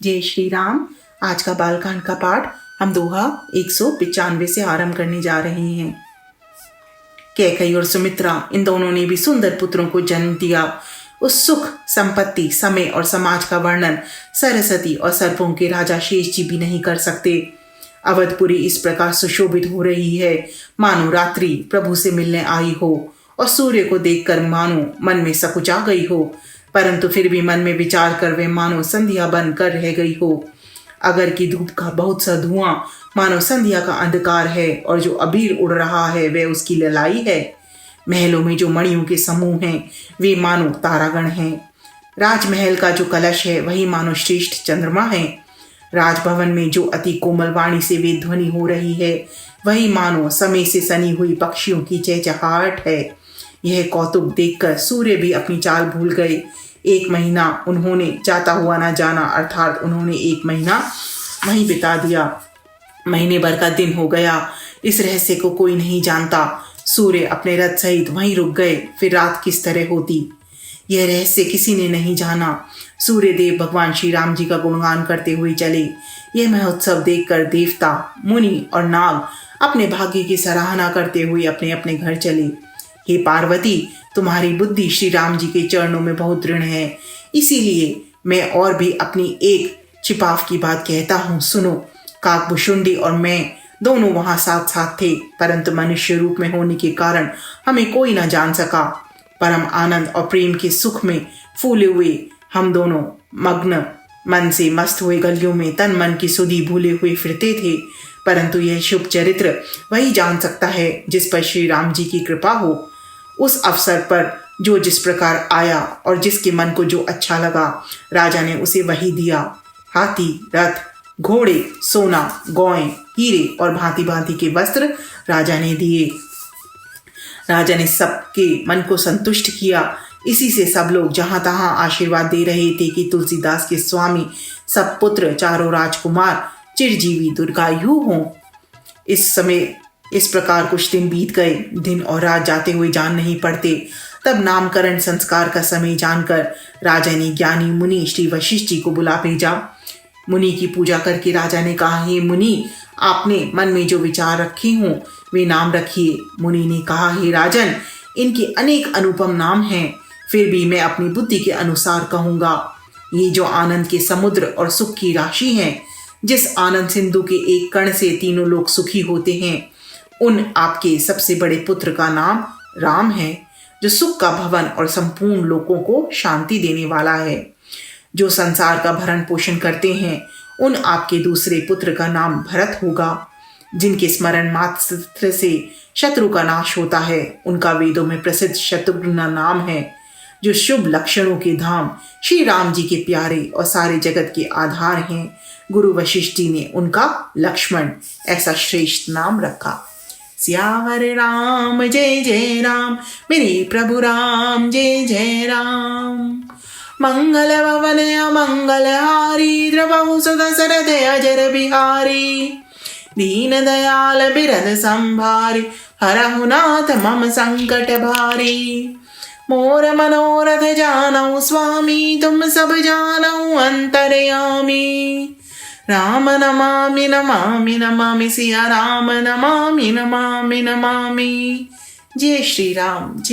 जय श्री राम। आज का बालकांड का पाठ हम दोहा 195 से आरंभ करने जा रहे हैं। कैकेयी और सुमित्रा इन दोनों ने भी सुंदर पुत्रों को जन्म दिया। उस सुख, संपत्ति, समय और समाज का वर्णन सरस्वती और सर्पों के राजा शेष जी भी नहीं कर सकते। अवधपुरी इस प्रकार सुशोभित हो रही है मानो रात्रि प्रभु से मिलने आई हो और सूर्य को देखकर मानो मन में सकुचा गई हो, परंतु फिर भी मन में विचार कर वे मानो संध्या बन कर रह गई हो। अगर की धूप का बहुत सा धुआं मानो संध्या का अंधकार है और जो अबीर उड़ रहा है वह उसकी ललाई है। महलों में जो मणियों के समूह हैं वे मानो तारागण हैं। राजमहल का जो कलश है वही मानो श्रेष्ठ चंद्रमा है। राजभवन में जो अति कोमल वाणी से वेद ध्वनि हो रही है वही मानो समय से सनी हुई पक्षियों की चहचहाहट है। यह कौतुक देखकर सूर्य भी अपनी चाल भूल गए। एक महीना उन्होंने जाता हुआ ना जाना, अर्थात उन्होंने एक महीना वहीं बिता दिया। महीने भर का दिन हो गया, इस रहस्य को कोई नहीं जानता। सूर्य अपने रथ सहित वहीं रुक गए, फिर रात किस तरह होती यह रहस्य किसी ने नहीं जाना। सूर्य देव भगवान श्री राम जी का गुणगान करते हुए चले। यह महोत्सव देखकर देवता, मुनि और नाग अपने भाग्य की सराहना करते हुए अपने अपने घर चले। हे पार्वती, तुम्हारी बुद्धि श्री राम जी के चरणों में बहुत दृढ़ है, इसीलिए मैं और भी अपनी एक छिपाव की बात कहता हूँ, सुनो। काकभुशुंडी और मैं दोनों वहां साथ साथ थे, परंतु मनुष्य रूप में होने के कारण हमें कोई न जान सका। परम आनंद और प्रेम के सुख में फूले हुए हम दोनों मग्न मन से मस्त हुए गलियों में तन मन की सुधि भूले हुए फिरते थे, परंतु यह शुभ चरित्र वही जान सकता है जिस पर श्री राम जी की कृपा हो। उस अवसर पर जो जिस प्रकार आया और जिसके मन को जो अच्छा लगा, राजा ने उसे वही दिया। हाथी, रथ, घोड़े, सोना, गौएं, हीरे और भांति भांति के वस्त्र राजा ने दिए। राजा ने सबके मन को संतुष्ट किया। इसी से सब लोग जहां तहां आशीर्वाद दे रहे थे कि तुलसीदास के स्वामी सब पुत्र चारों राजकुमार चिरजीवी दीर्घायु हों। इस समय इस प्रकार कुछ दिन बीत गए। दिन और रात जाते हुए जान नहीं पड़ते। तब नामकरण संस्कार का समय जानकर राजा ने ज्ञानी मुनि श्री वशिष्ठ जी को बुला भेजा। मुनि की पूजा करके राजा ने कहा, हे मुनि, आपने मन में जो विचार रखे हों वे नाम रखिए। मुनि ने कहा, हे राजन, इनके अनेक अनुपम नाम हैं, फिर भी मैं अपनी बुद्धि के अनुसार कहूँगा। ये जो आनंद के समुद्र और सुख की राशि हैं, जिस आनंद सिंधु के एक कण से तीनों लोग सुखी होते हैं, उन आपके सबसे बड़े पुत्र का नाम राम है, जो सुख का भवन और संपूर्ण लोगों को शांति देने वाला है। जो संसार का भरण पोषण करते हैं, उन आपके दूसरे पुत्र का नाम भरत होगा। जिनके स्मरण मात्र से शत्रु का नाश होता है, उनका वेदों में प्रसिद्ध शत्रुघ्न नाम है। जो शुभ लक्षणों के धाम श्री राम जी के प्यारे और सारे जगत के आधार हैं, गुरु वशिष्ठ जी ने उनका लक्ष्मण ऐसा श्रेष्ठ नाम रखा। सियावर राम जय जय राम, मेरे प्रभु राम जय जय राम। मंगल भवन मंगल हारी, द्रवहु सदा शरद अजर बिहारी। दीन दयाल बिरद संभारी, हरहु नाथ मम संकट भारी। मोर मनोरथ जानऊ स्वामी, तुम सब जानऊ अंतर्यामी। राम नमामि नमामि नमामि, सिया राम नमामि नमामि नमामि। जय श्री राम।